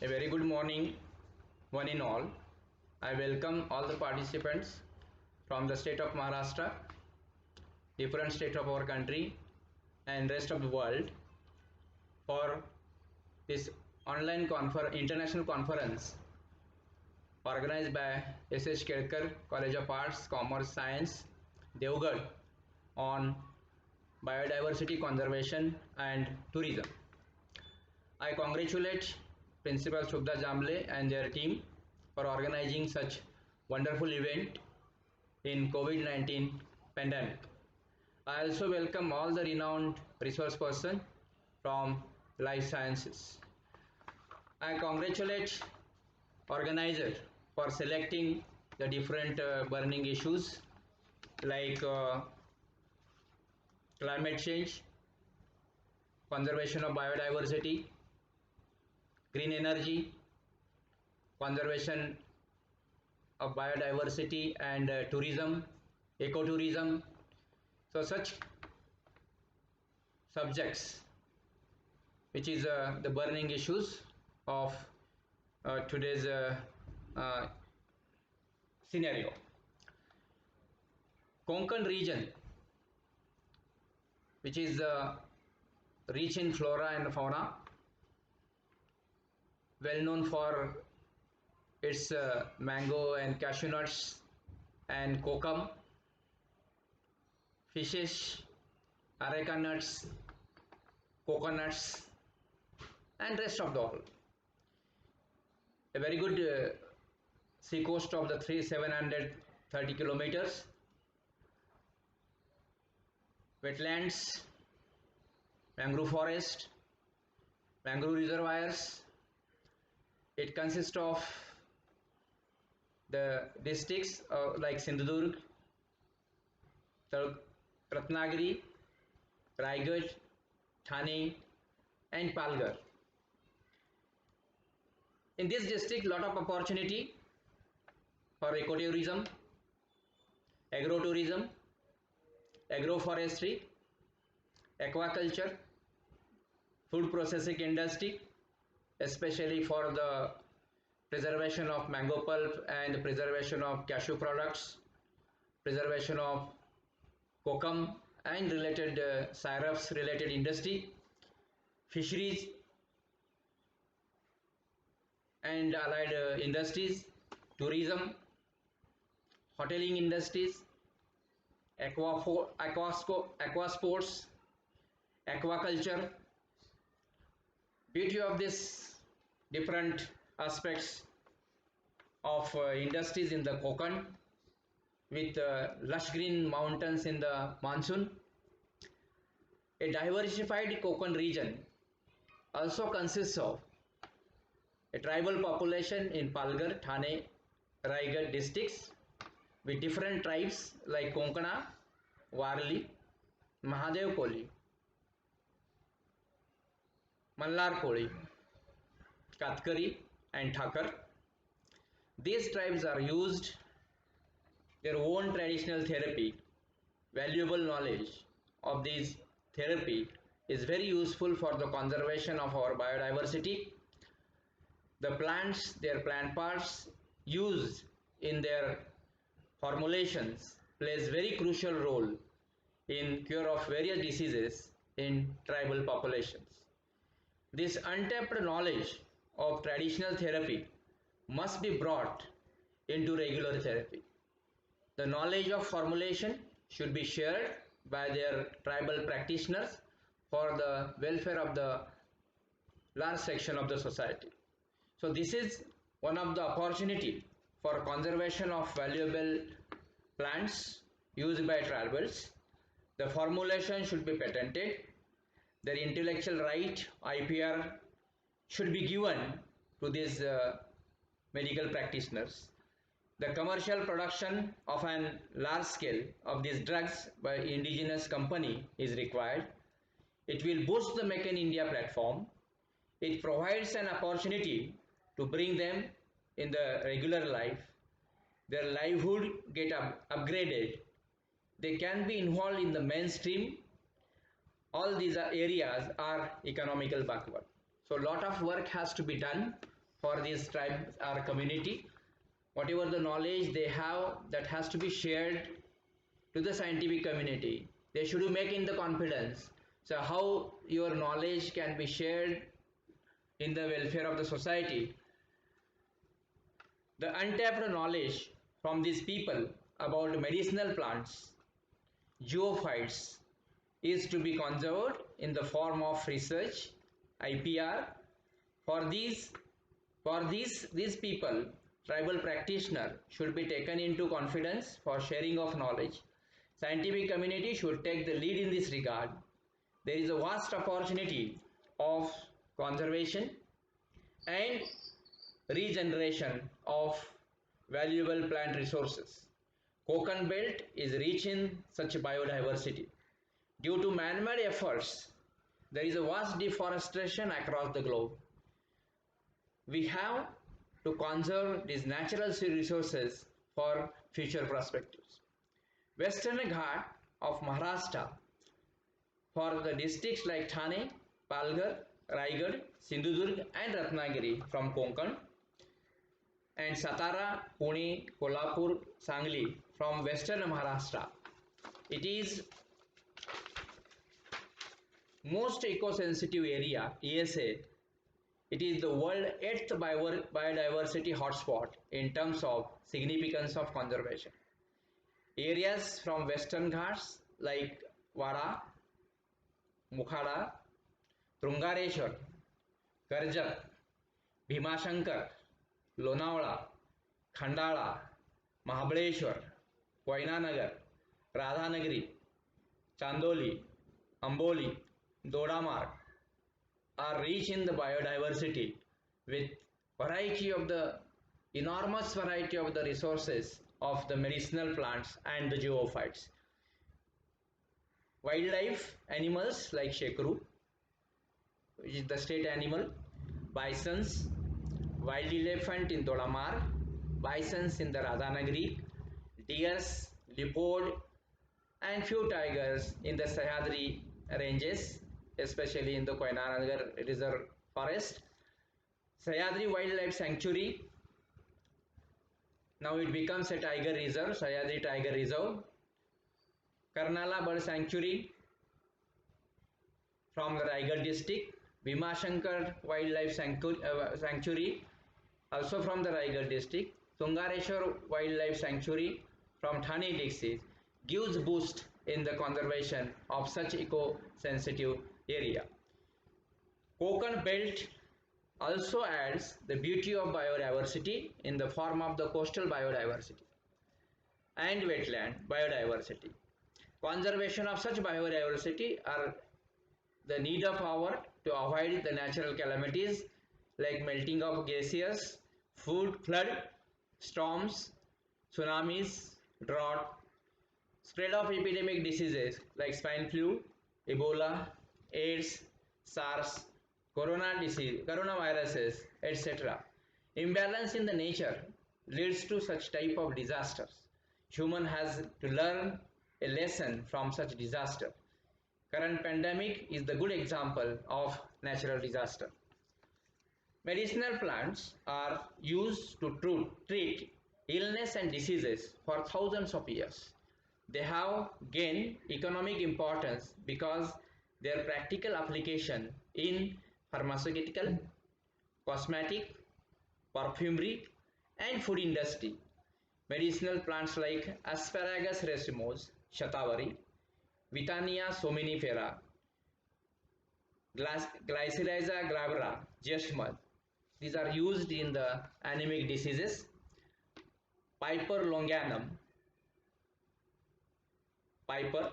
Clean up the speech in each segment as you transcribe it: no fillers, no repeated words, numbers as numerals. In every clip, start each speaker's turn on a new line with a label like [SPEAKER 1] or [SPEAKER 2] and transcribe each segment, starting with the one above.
[SPEAKER 1] A very good morning, one in all. I welcome all the participants from the state of Maharashtra, different states of our country, and rest of the world for this online international conference organized by S.H. Kelkar College of Arts, Commerce, Science, Devgarh on biodiversity conservation and tourism. I congratulate Principal Shubda Jamble and their team for organizing such wonderful event in COVID-19 pandemic. I also welcome all the renowned resource persons from life sciences. I congratulate organizer for selecting the different burning issues like climate change, conservation of biodiversity, green energy, conservation of biodiversity and tourism, ecotourism. So such subjects which is the burning issues of today's scenario. Konkan region, which is rich in flora and fauna, well known for its mango and cashew nuts and kokum, fishes, areca nuts, coconuts, and rest of the all. A very good sea coast of the 730 kilometers, wetlands, mangrove forest, mangrove reservoirs. It consists of the districts like Sindhudurg, Ratnagiri, Raigad, Thane, and Palghar. In this district, lot of opportunity for ecotourism, agrotourism, agroforestry, aquaculture, food processing industry, especially for the preservation of mango pulp and preservation of cashew products, preservation of kokum and related syrups related industry, fisheries and allied industries, tourism, hoteling industries, aqua sports, aquaculture. Beauty of this different aspects of industries in the Konkan with lush green mountains in the monsoon. A diversified Konkan region also consists of a tribal population in Palghar, Thane, Raigad districts with different tribes like Konkana, Warli, Mahadev Koli, Mallar Koli, Katkari and Thakar. These tribes are used their own traditional therapy. Valuable knowledge of these therapy is very useful for the conservation of our biodiversity. The plants, their plant parts used in their formulations plays very crucial role in cure of various diseases in tribal populations. This untapped knowledge of traditional therapy must be brought into regular therapy. The knowledge of formulation should be shared by their tribal practitioners for the welfare of the large section of the society. So this is one of the opportunity for conservation of valuable plants used by tribals. The formulation should be patented. Their intellectual right, IPR, should be given to these medical practitioners. The commercial production of an large scale of these drugs by indigenous company is required. It will boost the Make in India platform. It provides an opportunity to bring them in the regular life. Their livelihood get upgraded. They can be involved in the mainstream. All these areas are economical backward. So a lot of work has to be done for these tribes or community. Whatever the knowledge they have, that has to be shared to the scientific community. They should make in the confidence. So how your knowledge can be shared in the welfare of the society? The untapped knowledge from these people about medicinal plants, zoophytes, is to be conserved in the form of research, IPR. For these people, tribal practitioner should be taken into confidence for sharing of knowledge. Scientific community should take the lead in this regard. There is a vast opportunity of conservation and regeneration of valuable plant resources. Konkan belt is rich in such biodiversity. Due to man-made efforts, there is a vast deforestation across the globe. We have to conserve these natural resources for future perspectives. Western Ghat of Maharashtra, for the districts like Thane, Palghar, Raigad, Sindhudurg and Ratnagiri from Konkan, and Satara, Pune, Kolhapur, Sangli from Western Maharashtra. It is most eco-sensitive area, ESA. It is the world 8th biodiversity hotspot in terms of significance of conservation. Areas from Western Ghats like Wara, Mukhada, Trungareshwar, Karjat, Bhimashankar, Lonavala, Khandala, Mahabaleshwar, Koinanagar, Radhanagari, Chandoli, Amboli, Dodamar are rich in the biodiversity with enormous variety of the resources of the medicinal plants and the zoophytes. Wildlife animals like shekru, which is the state animal, bisons, wild elephant in Dodamar, bisons in the Radhanagari, deers, leopard and few tigers in the Sahyadri ranges, especially in the Koinanagar Reserve Forest. Sahyadri Wildlife Sanctuary, now it becomes a tiger reserve, Sahyadri Tiger Reserve. Karnala Bird Sanctuary from the Raigad district. Bhimashankar Wildlife Sanctuary also from the Raigad district. Tungareshwar Wildlife Sanctuary from Thane district gives boost in the conservation of such eco-sensitive area. Konkan belt also adds the beauty of biodiversity in the form of the coastal biodiversity and wetland biodiversity. Conservation of such biodiversity are the need of hour to avoid the natural calamities like melting of glaciers, flood, storms, tsunamis, drought, spread of epidemic diseases like swine flu, Ebola, AIDS, SARS, coronaviruses, etc. Imbalance in the nature leads to such type of disasters. Human has to learn a lesson from such disaster. Current pandemic is the good example of natural disaster. Medicinal plants are used to treat illness and diseases for thousands of years. They have gained economic importance because their practical application in pharmaceutical, cosmetic, perfumery and food industry. Medicinal plants like Asparagus racemose, Shatavari, Vitania sominifera, Glycyrrhiza glabra, Jeshmad. These are used in the anemic diseases. Piper longanum, Piper,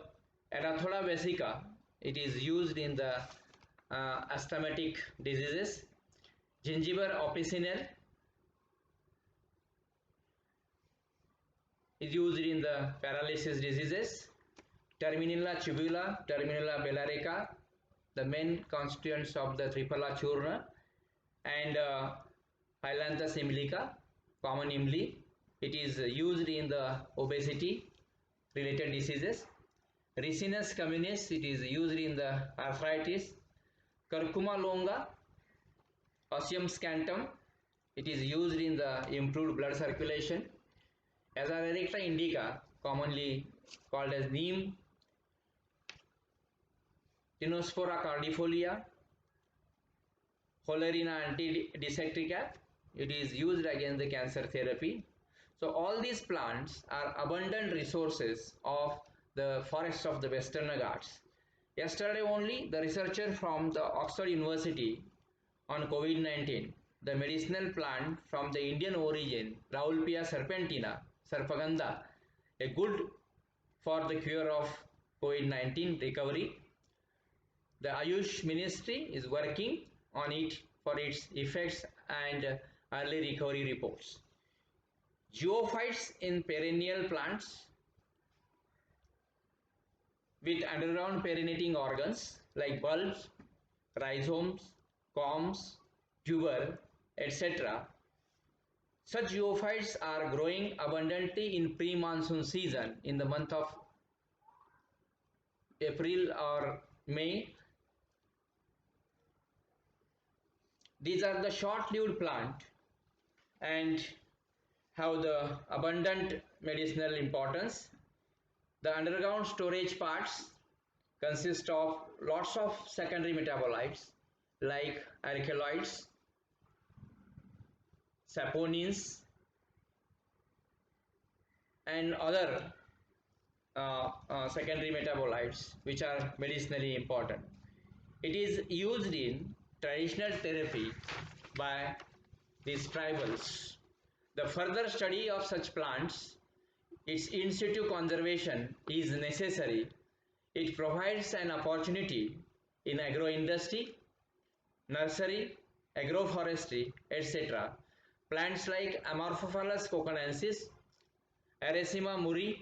[SPEAKER 1] Anathola vesica, it is used in the asthmatic diseases. Gingiber officinale is used in the paralysis diseases. Terminilla tubula, Terminilla bellarica, the main constituents of the Triphala churna, and Hylanthus imlica, common imli. It is used in the obesity related diseases. Ricinus communis, it is used in the arthritis. Curcuma longa, Osmium scantum, It is used in the improved blood circulation. Azadirachta indica, commonly called as neem, Tinospora cardifolia, Holarina antidisectica. It is used against the cancer therapy. So all these plants are abundant resources of the forests of the Western Ghats. Yesterday only, the researcher from the Oxford University on COVID-19, the medicinal plant from the Indian origin, Raulpia serpentina, Sarpaganda, a good for the cure of COVID-19 recovery. The Ayush Ministry is working on it for its effects and early recovery reports. Geophytes in perennial plants with underground perinating organs like bulbs, rhizomes, corms, tuber, etc. Such geophytes are growing abundantly in pre-monsoon season in the month of April or May. These are the short-lived plant and have the abundant medicinal importance. The underground storage parts consist of lots of secondary metabolites like alkaloids, saponins, and other secondary metabolites which are medicinally important. It is used in traditional therapy by these tribals. The further study of such plants, its in situ conservation is necessary. It provides an opportunity in agro-industry, nursery, agroforestry, etc. Plants like Amorphophallus coconensis, Aracima muri,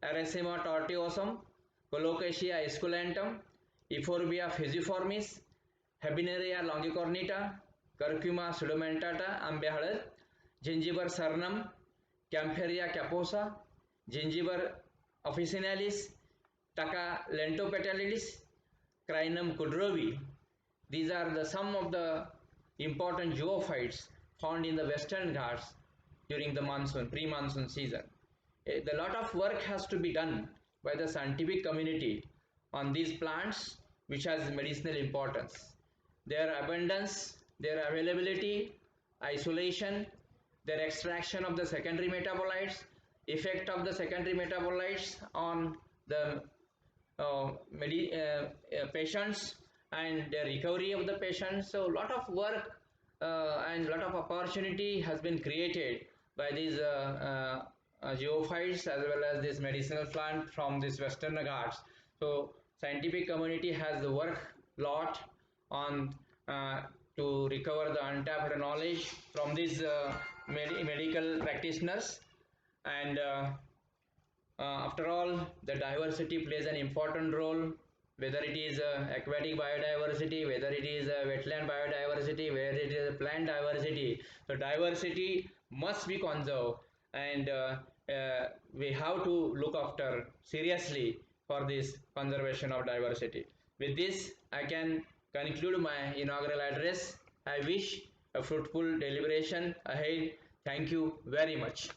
[SPEAKER 1] Aracima tortuosum, Colocasia esculentum, Euphorbia fusiformis, Habenaria longicornita, Curcuma pseudomantata, Ambehalad, Gingiber cernum, Campharia caposa, Gingiber officinalis, Taca lentopetalilis, Crinum kudrowi. These are the some of the important zoophytes found in the Western Ghats during the monsoon, pre-monsoon season. A lot of work has to be done by the scientific community on these plants which has medicinal importance. Their abundance, their availability, isolation, their extraction of the secondary metabolites, effect of the secondary metabolites on the patients and the recovery of the patients. So a lot of work and a lot of opportunity has been created by these geophytes as well as this medicinal plant from this Western Ghats. So scientific community has the work lot on to recover the untapped knowledge from these medical practitioners. And after all, the diversity plays an important role, whether it is aquatic biodiversity, whether it is wetland biodiversity, whether it is plant diversity. So diversity must be conserved, and we have to look after seriously for this conservation of diversity. With this, I can conclude my inaugural address. I wish a fruitful deliberation ahead. Thank you very much.